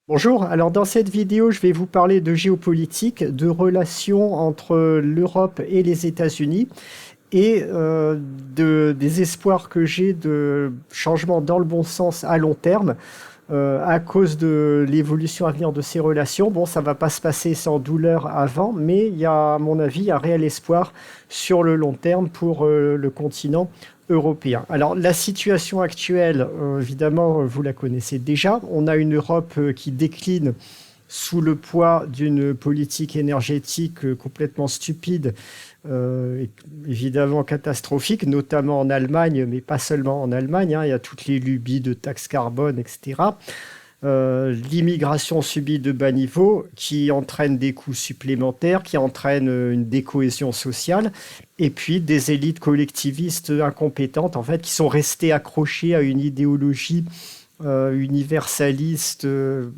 Bonjour, alors dans cette vidéo, je vais vous parler de géopolitique, de relations entre l'Europe et les États-Unis et des espoirs que j'ai de changements dans le bon sens à long terme à cause de l'évolution à venir de ces relations. Bon, ça ne va pas se passer sans douleur avant, mais il y a, à mon avis, un réel espoir sur le long terme pour le continent européen. Alors, la situation actuelle, évidemment, vous la connaissez déjà. On a une Europe qui décline sous le poids d'une politique énergétique complètement stupide, et évidemment catastrophique, notamment en Allemagne, mais pas seulement en Allemagne, hein. Il y a toutes les lubies de taxes carbone, etc. L'immigration subie de bas niveau qui entraîne des coûts supplémentaires, qui entraîne une décohésion sociale, et puis des élites collectivistes incompétentes, en fait, qui sont restées accrochées à une idéologie universaliste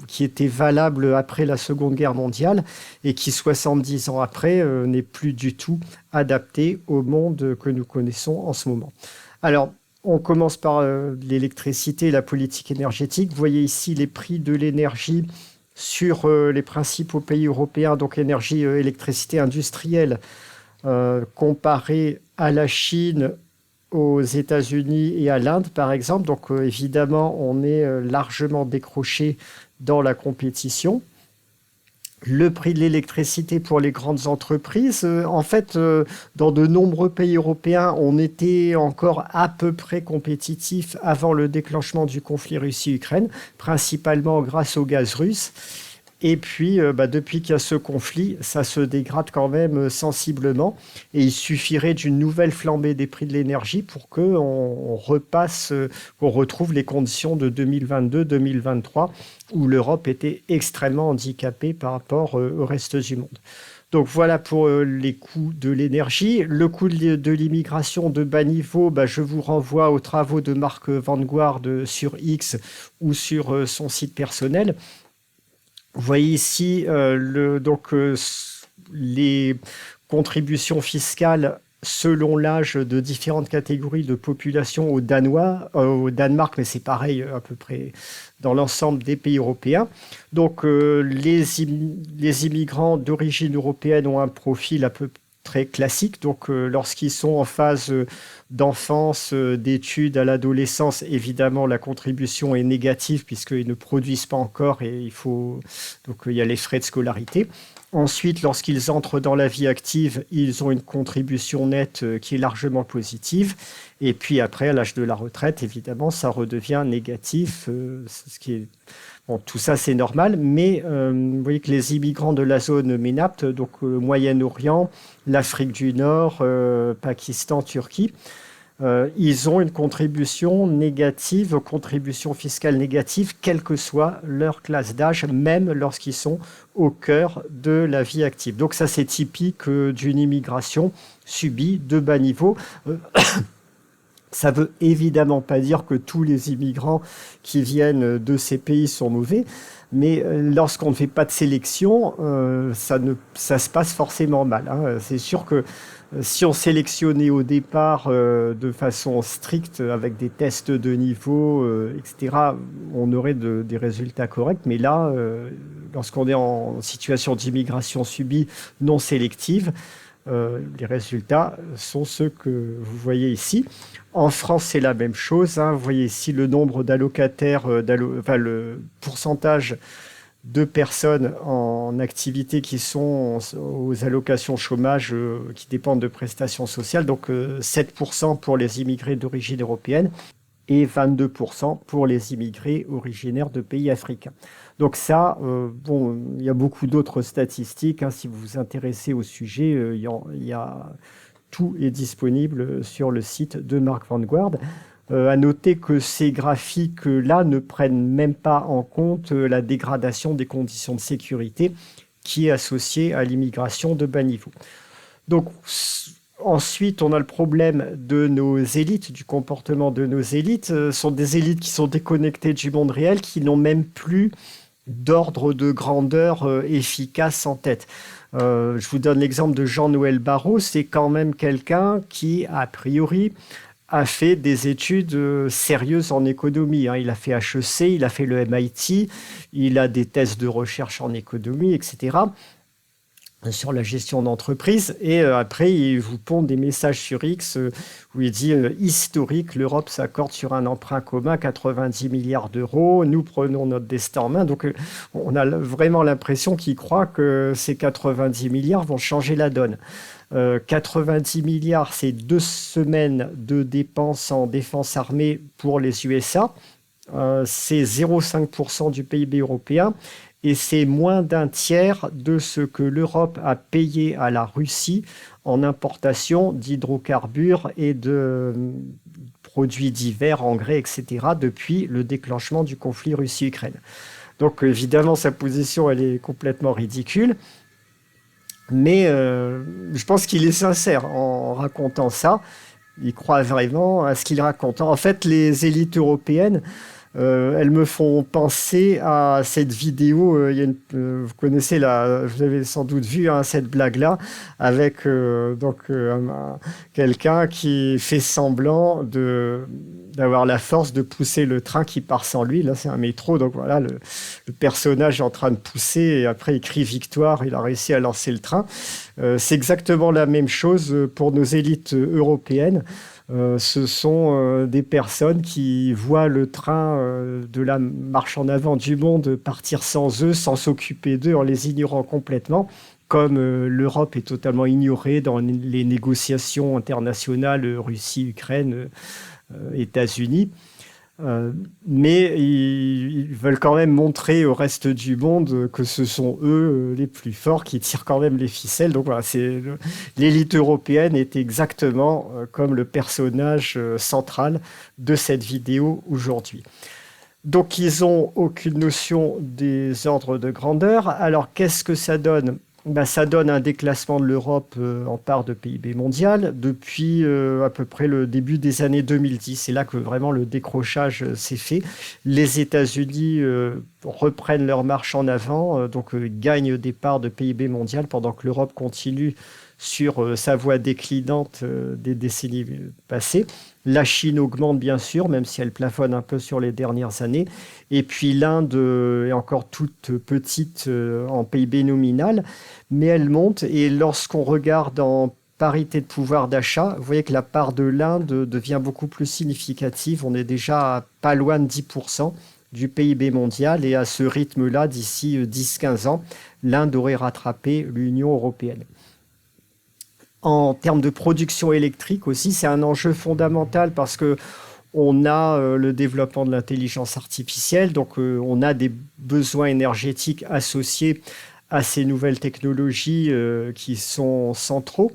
qui était valable après la Seconde Guerre mondiale et qui, 70 ans après, n'est plus du tout adapté au monde que nous connaissons en ce moment. Alors, on commence par l'électricité et la politique énergétique. Vous voyez ici les prix de l'énergie sur les principaux pays européens, donc énergie, électricité industrielle, comparée à la Chine, aux États-Unis et à l'Inde, par exemple. Donc, évidemment, on est largement décroché dans la compétition. Le prix de l'électricité pour les grandes entreprises, en fait, dans de nombreux pays européens, on était encore à peu près compétitif avant le déclenchement du conflit Russie-Ukraine, principalement grâce au gaz russe. Et puis, depuis qu'il y a ce conflit, ça se dégrade quand même sensiblement. Et il suffirait d'une nouvelle flambée des prix de l'énergie pour qu'on repasse, qu'on retrouve les conditions de 2022-2023, où l'Europe était extrêmement handicapée par rapport au reste du monde. Donc voilà pour les coûts de l'énergie. Le coût de l'immigration de bas niveau, je vous renvoie aux travaux de Mark Vanguard sur X ou sur son site personnel. Vous voyez ici les contributions fiscales selon l'âge de différentes catégories de population au Danemark, mais c'est pareil à peu près dans l'ensemble des pays européens. Donc les immigrants d'origine européenne ont un profil à peu près classique. Donc lorsqu'ils sont en phase d'enfance, d'études à l'adolescence, évidemment la contribution est négative puisqu'ils ne produisent pas encore et il y a les frais de scolarité. Ensuite, lorsqu'ils entrent dans la vie active, ils ont une contribution nette qui est largement positive. Et puis après, à l'âge de la retraite, évidemment, ça redevient négatif, ce qui est... Bon, tout ça, c'est normal, mais vous voyez que les immigrants de la zone MENAPT, donc Moyen-Orient, l'Afrique du Nord, Pakistan, Turquie, ils ont une contribution négative, contribution fiscale négative, quelle que soit leur classe d'âge, même lorsqu'ils sont au cœur de la vie active. Donc ça, c'est typique d'une immigration subie de bas niveau. Ça ne veut évidemment pas dire que tous les immigrants qui viennent de ces pays sont mauvais, mais lorsqu'on ne fait pas de sélection, ça se passe forcément mal, hein. C'est sûr que si on sélectionnait au départ de façon stricte, avec des tests de niveau, etc., on aurait des résultats corrects. Mais là, lorsqu'on est en situation d'immigration subie non sélective, les résultats sont ceux que vous voyez ici. En France, c'est la même chose, hein. Vous voyez ici le nombre d'allocataires, le pourcentage de personnes en activité qui sont aux allocations chômage qui dépendent de prestations sociales. Donc 7% pour les immigrés d'origine européenne et 22% pour les immigrés originaires de pays africains. Donc ça, il y a beaucoup d'autres statistiques, hein. Si vous vous intéressez au sujet, tout est disponible sur le site de Mark Vanguard. À noter que ces graphiques-là ne prennent même pas en compte la dégradation des conditions de sécurité qui est associée à l'immigration de bas niveau. Donc, ensuite, on a le problème de nos élites, du comportement de nos élites. Ce sont des élites qui sont déconnectées du monde réel, qui n'ont même plus d'ordre de grandeur efficace en tête. Je vous donne l'exemple de Jean-Noël Barrot. C'est quand même quelqu'un qui, a priori, a fait des études sérieuses en économie, hein. Il a fait HEC, il a fait le MIT, il a des thèses de recherche en économie, etc., sur la gestion d'entreprise. Et après, il vous pond des messages sur X où il dit historique, l'Europe s'accorde sur un emprunt commun, 90 milliards d'euros, nous prenons notre destin en main. Donc, on a vraiment l'impression qu'il croit que ces 90 milliards vont changer la donne. 90 milliards, c'est 2 semaines de dépenses en défense armée pour les USA. C'est 0,5% du PIB européen. Et c'est moins d'un tiers de ce que l'Europe a payé à la Russie en importation d'hydrocarbures et de produits divers, engrais, etc., depuis le déclenchement du conflit Russie-Ukraine. Donc évidemment, sa position, elle est complètement ridicule. Mais je pense qu'il est sincère en racontant ça. Il croit vraiment à ce qu'il raconte. En fait, les élites européennes, elles me font penser à cette vidéo. Vous connaissez vous avez sans doute vu, hein, cette blague-là avec quelqu'un qui fait semblant d'avoir la force de pousser le train qui part sans lui. Là, c'est un métro, donc voilà, le personnage est en train de pousser et après il crie victoire. Il a réussi à lancer le train. C'est exactement la même chose pour nos élites européennes. Ce sont des personnes qui voient le train de la marche en avant du monde partir sans eux, sans s'occuper d'eux, en les ignorant complètement, comme l'Europe est totalement ignorée dans les négociations internationales Russie, Ukraine, États-Unis. Mais ils veulent quand même montrer au reste du monde que ce sont eux les plus forts qui tirent quand même les ficelles. Donc voilà, l'élite européenne est exactement comme le personnage central de cette vidéo aujourd'hui. Donc ils n'ont aucune notion des ordres de grandeur. Alors qu'est-ce que ça donne ? Ça donne un déclassement de l'Europe en part de PIB mondial depuis à peu près le début des années 2010. C'est là que vraiment le décrochage s'est fait. Les États-Unis reprennent leur marche en avant, donc gagnent des parts de PIB mondial pendant que l'Europe continue sur sa voie déclinante des décennies passées. La Chine augmente bien sûr, même si elle plafonne un peu sur les dernières années. Et puis l'Inde est encore toute petite en PIB nominal, mais elle monte. Et lorsqu'on regarde en parité de pouvoir d'achat, vous voyez que la part de l'Inde devient beaucoup plus significative. On est déjà à pas loin de 10% du PIB mondial. Et à ce rythme-là, d'ici 10-15 ans, l'Inde aurait rattrapé l'Union européenne. En termes de production électrique aussi, c'est un enjeu fondamental parce que on a le développement de l'intelligence artificielle, donc on a des besoins énergétiques associés à ces nouvelles technologies qui sont centraux.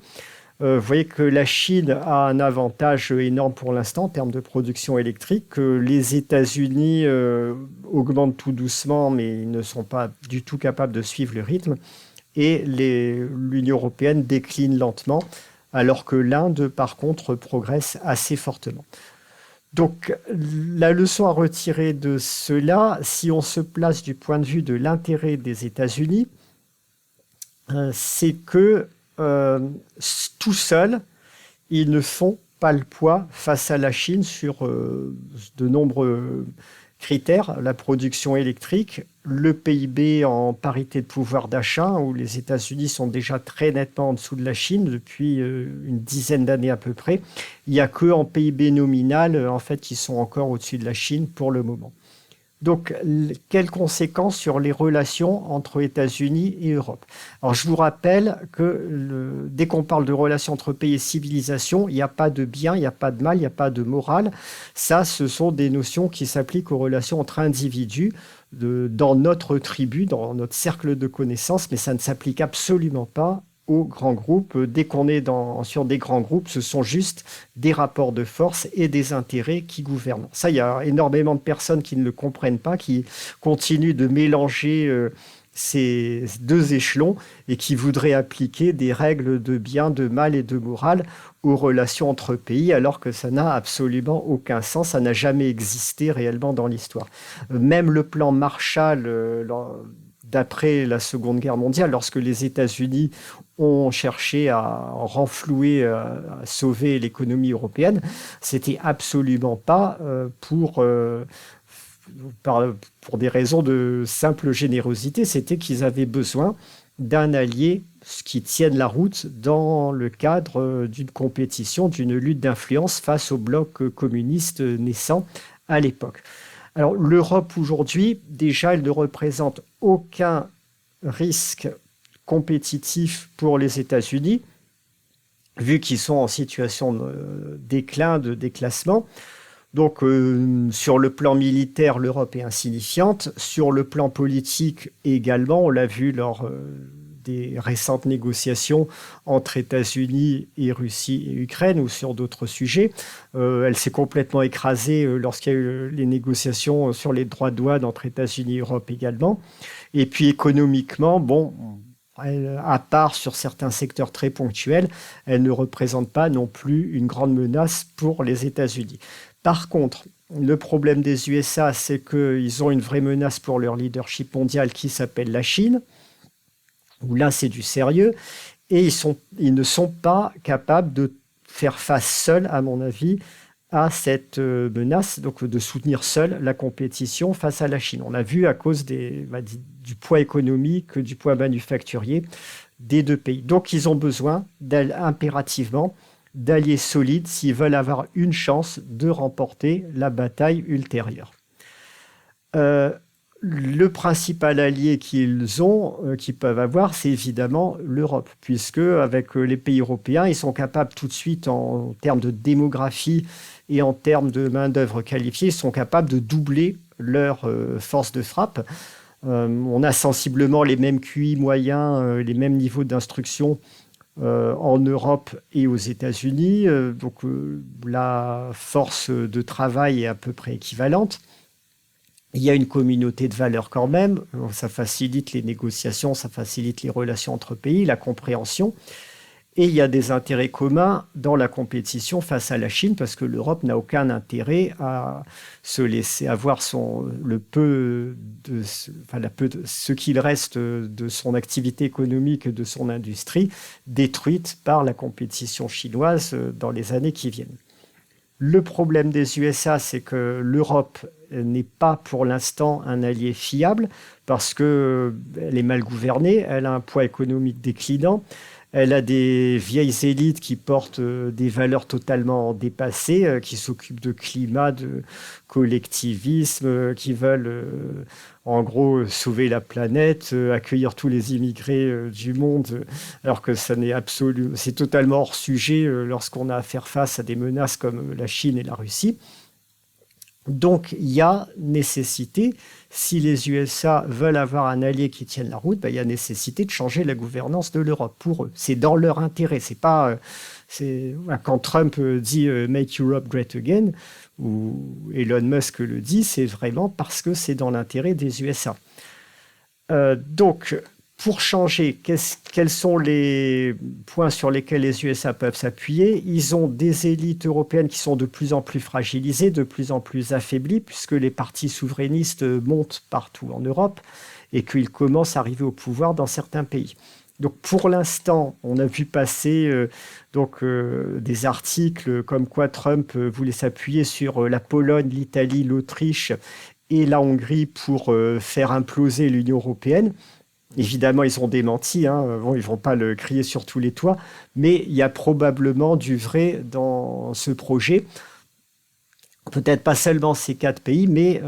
Vous voyez que la Chine a un avantage énorme pour l'instant en termes de production électrique, que les États-Unis augmentent tout doucement, mais ils ne sont pas du tout capables de suivre le rythme. Et l'Union européenne décline lentement, alors que l'Inde, par contre, progresse assez fortement. Donc, la leçon à retirer de cela, si on se place du point de vue de l'intérêt des États-Unis, c'est que tout seuls, ils ne font pas le poids face à la Chine sur de nombreux critères, la production électrique, le PIB en parité de pouvoir d'achat, où les États-Unis sont déjà très nettement en dessous de la Chine depuis une dizaine d'années à peu près. Il n'y a qu'en PIB nominal, en fait, ils sont encore au-dessus de la Chine pour le moment. Donc, quelles conséquences sur les relations entre États-Unis et Europe ? Alors, je vous rappelle que dès qu'on parle de relations entre pays et civilisation, il n'y a pas de bien, il n'y a pas de mal, il n'y a pas de morale. Ça, ce sont des notions qui s'appliquent aux relations entre individus dans notre tribu, dans notre cercle de connaissances, mais ça ne s'applique absolument pas aux grands groupes. Dès qu'on est sur des grands groupes, ce sont juste des rapports de force et des intérêts qui gouvernent. Ça, il y a énormément de personnes qui ne le comprennent pas, qui continuent de mélanger ces deux échelons et qui voudraient appliquer des règles de bien, de mal et de morale aux relations entre pays, alors que ça n'a absolument aucun sens, ça n'a jamais existé réellement dans l'histoire. Même le plan Marshall, d'après la Seconde Guerre mondiale, lorsque les États-Unis ont cherché à renflouer, à sauver l'économie européenne, c'était absolument pas pour des raisons de simple générosité, c'était qu'ils avaient besoin d'un allié qui tienne la route dans le cadre d'une compétition, d'une lutte d'influence face au bloc communiste naissant à l'époque. Alors l'Europe aujourd'hui, déjà, elle ne représente aucun risque compétitif pour les États-Unis, vu qu'ils sont en situation de déclin, de déclassement. Donc, sur le plan militaire, l'Europe est insignifiante. Sur le plan politique également, on l'a vu lors des récentes négociations entre États-Unis et Russie et Ukraine ou sur d'autres sujets. Elle s'est complètement écrasée lorsqu'il y a eu les négociations sur les droits de douane entre États-Unis et Europe également. Et puis économiquement, bon, à part sur certains secteurs très ponctuels, elle ne représente pas non plus une grande menace pour les États-Unis. Par contre, le problème des USA, c'est qu'ils ont une vraie menace pour leur leadership mondial qui s'appelle la Chine, où là, c'est du sérieux, et ils ne sont pas capables de faire face seuls, à mon avis, à cette menace, donc de soutenir seul la compétition face à la Chine. On l'a vu à cause du poids économique, du poids manufacturier des deux pays. Donc ils ont besoin impérativement d'alliés solides s'ils veulent avoir une chance de remporter la bataille ultérieure. Le principal allié qu'ils peuvent avoir, c'est évidemment l'Europe, puisque avec les pays européens, ils sont capables tout de suite, en termes de démographie et en termes de main-d'œuvre qualifiée, ils sont capables de doubler leur force de frappe. On a sensiblement les mêmes QI moyens, les mêmes niveaux d'instruction en Europe et aux États-Unis. Donc la force de travail est à peu près équivalente. Il y a une communauté de valeurs quand même, ça facilite les négociations, ça facilite les relations entre pays, la compréhension. Et il y a des intérêts communs dans la compétition face à la Chine, parce que l'Europe n'a aucun intérêt à se laisser avoir ce qu'il reste de son activité économique, de son industrie, détruite par la compétition chinoise dans les années qui viennent. Le problème des USA, c'est que l'Europe n'est pas pour l'instant un allié fiable parce qu'elle est mal gouvernée, elle a un poids économique déclinant, elle a des vieilles élites qui portent des valeurs totalement dépassées, qui s'occupent de climat, de collectivisme, qui veulent en gros sauver la planète, accueillir tous les immigrés du monde, alors que c'est totalement hors sujet lorsqu'on a à faire face à des menaces comme la Chine et la Russie. Donc, il y a nécessité, si les USA veulent avoir un allié qui tienne la route, il y a nécessité de changer la gouvernance de l'Europe pour eux. C'est dans leur intérêt. C'est pas, quand Trump dit Make Europe Great Again, ou Elon Musk le dit, c'est vraiment parce que c'est dans l'intérêt des USA. Donc, pour changer, quels sont les points sur lesquels les USA peuvent s'appuyer? Ils ont des élites européennes qui sont de plus en plus fragilisées, de plus en plus affaiblies, puisque les partis souverainistes montent partout en Europe et qu'ils commencent à arriver au pouvoir dans certains pays. Donc pour l'instant, on a vu passer des articles comme quoi Trump voulait s'appuyer sur la Pologne, l'Italie, l'Autriche et la Hongrie pour faire imploser l'Union européenne. Évidemment, ils ont démenti, ils ne vont pas le crier sur tous les toits, mais il y a probablement du vrai dans ce projet. Peut-être pas seulement ces 4 pays, mais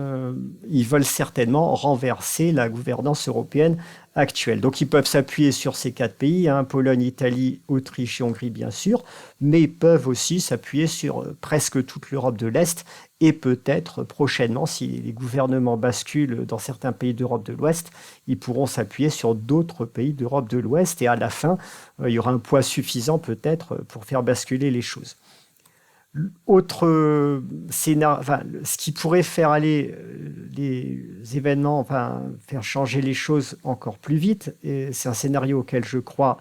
ils veulent certainement renverser la gouvernance européenne actuelle. Donc ils peuvent s'appuyer sur ces 4 pays, Pologne, Italie, Autriche et Hongrie bien sûr, mais ils peuvent aussi s'appuyer sur presque toute l'Europe de l'Est et peut-être prochainement, si les gouvernements basculent dans certains pays d'Europe de l'Ouest, ils pourront s'appuyer sur d'autres pays d'Europe de l'Ouest et à la fin, il y aura un poids suffisant peut-être pour faire basculer les choses. Autre scénario, ce qui pourrait faire aller les événements, faire changer les choses encore plus vite, et c'est un scénario auquel je crois,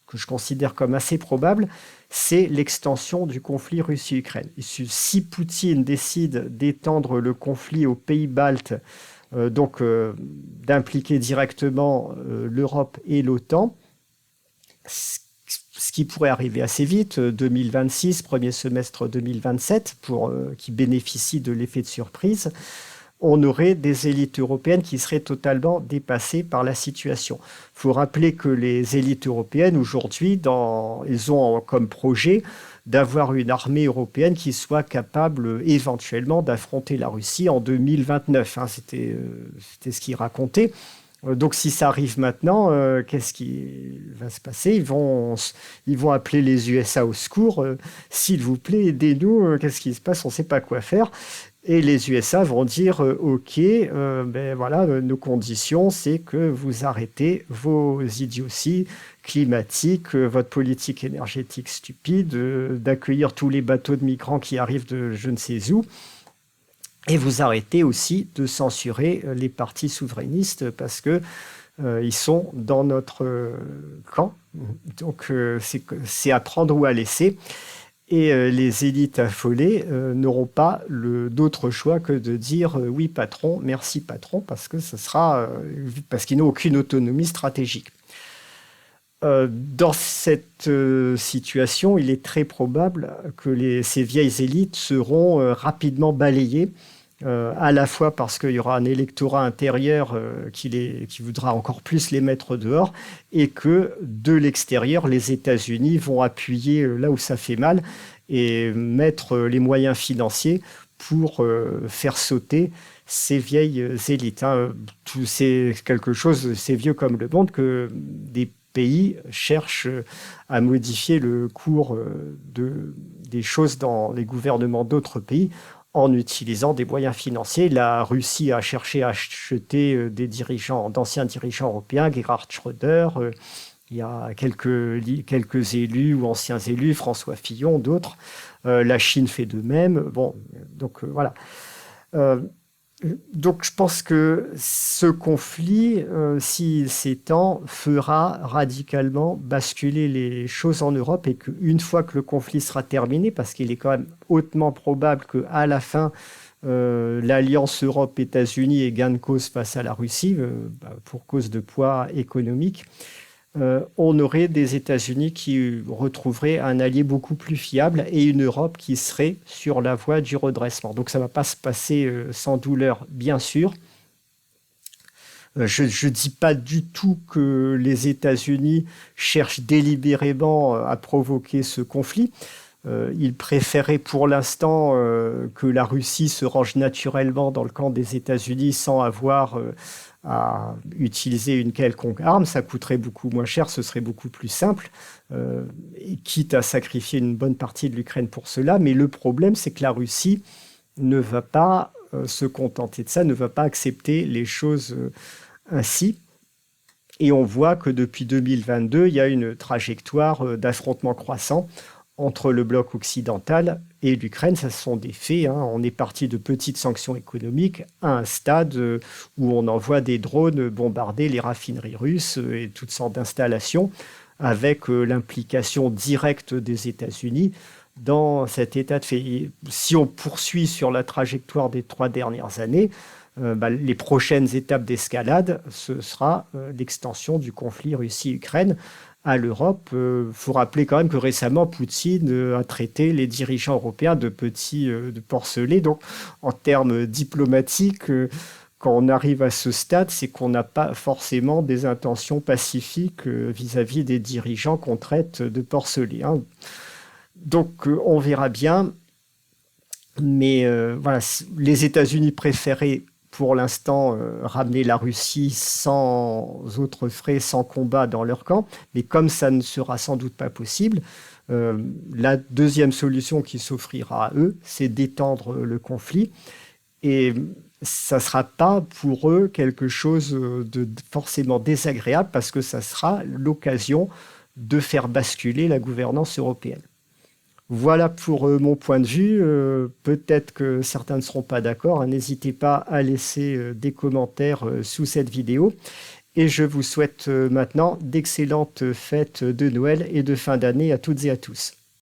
que je considère comme assez probable, c'est l'extension du conflit Russie-Ukraine. Si Poutine décide d'étendre le conflit aux pays baltes, d'impliquer directement l'Europe et l'OTAN, ce qui pourrait arriver assez vite, 2026, premier semestre 2027, qui bénéficient de l'effet de surprise, on aurait des élites européennes qui seraient totalement dépassées par la situation. Il faut rappeler que les élites européennes, aujourd'hui, ils ont comme projet d'avoir une armée européenne qui soit capable éventuellement d'affronter la Russie en 2029. Hein, c'était ce qu'ils racontaient. Donc si ça arrive maintenant, qu'est-ce qui va se passer? Ils vont appeler les USA au secours. S'il vous plaît, aidez-nous. Qu'est-ce qui se passe? On ne sait pas quoi faire. Et les USA vont dire OK, ben voilà, nos conditions, c'est que vous arrêtez vos idioties climatiques, votre politique énergétique stupide, d'accueillir tous les bateaux de migrants qui arrivent de je ne sais où. Et vous arrêtez aussi de censurer les partis souverainistes parce que ils sont dans notre camp. Donc c'est à prendre ou à laisser. Et les élites affolées n'auront pas d'autre choix que de dire oui patron, merci patron, parce que parce qu'ils n'ont aucune autonomie stratégique. Dans cette situation, il est très probable que ces vieilles élites seront rapidement balayées, à la fois parce qu'il y aura un électorat intérieur qui voudra encore plus les mettre dehors, et que de l'extérieur, les États-Unis vont appuyer là où ça fait mal et mettre les moyens financiers pour faire sauter ces vieilles élites. Hein. C'est quelque chose, c'est vieux comme le monde, que des pays cherchent à modifier le cours des choses dans les gouvernements d'autres pays en utilisant des moyens financiers. La Russie a cherché à acheter d'anciens dirigeants européens, Gerhard Schröder, il y a quelques élus ou anciens élus, François Fillon, d'autres. La Chine fait de même. Bon, donc voilà. Donc je pense que ce conflit, s'il s'étend, fera radicalement basculer les choses en Europe, et qu'une fois que le conflit sera terminé, parce qu'il est quand même hautement probable qu'à la fin, l'alliance Europe-États-Unis ait gain de cause face à la Russie, pour cause de poids économique, on aurait des États-Unis qui retrouveraient un allié beaucoup plus fiable et une Europe qui serait sur la voie du redressement. Donc ça ne va pas se passer sans douleur, bien sûr. Je ne dis pas du tout que les États-Unis cherchent délibérément à provoquer ce conflit. Ils préféraient pour l'instant que la Russie se range naturellement dans le camp des États-Unis sans avoir à utiliser une quelconque arme. Ça coûterait beaucoup moins cher, ce serait beaucoup plus simple, quitte à sacrifier une bonne partie de l'Ukraine pour cela. Mais le problème, c'est que la Russie ne va pas se contenter de ça, ne va pas accepter les choses ainsi. Et on voit que depuis 2022, il y a une trajectoire d'affrontement croissant entre le bloc occidental et l'Ukraine. Ça sont des faits. Hein. On est parti de petites sanctions économiques à un stade où on envoie des drones bombarder les raffineries russes et toutes sortes d'installations, avec l'implication directe des États-Unis dans cet état de fait. Et si on poursuit sur la trajectoire des 3 dernières années, les prochaines étapes d'escalade, ce sera l'extension du conflit Russie-Ukraine à l'Europe. Faut rappeler quand même que récemment, Poutine a traité les dirigeants européens de petits de porcelets. Donc, en termes diplomatiques, quand on arrive à ce stade, c'est qu'on n'a pas forcément des intentions pacifiques vis-à-vis des dirigeants qu'on traite de porcelets. Hein. Donc, on verra bien. Mais voilà, les États-Unis préféraient pour l'instant ramener la Russie sans autres frais, sans combat dans leur camp. Mais comme ça ne sera sans doute pas possible, la deuxième solution qui s'offrira à eux, c'est d'étendre le conflit. Et ça ne sera pas pour eux quelque chose de forcément désagréable, parce que ça sera l'occasion de faire basculer la gouvernance européenne. Voilà pour mon point de vue. Peut-être que certains ne seront pas d'accord. N'hésitez pas à laisser des commentaires sous cette vidéo. Et je vous souhaite maintenant d'excellentes fêtes de Noël et de fin d'année à toutes et à tous.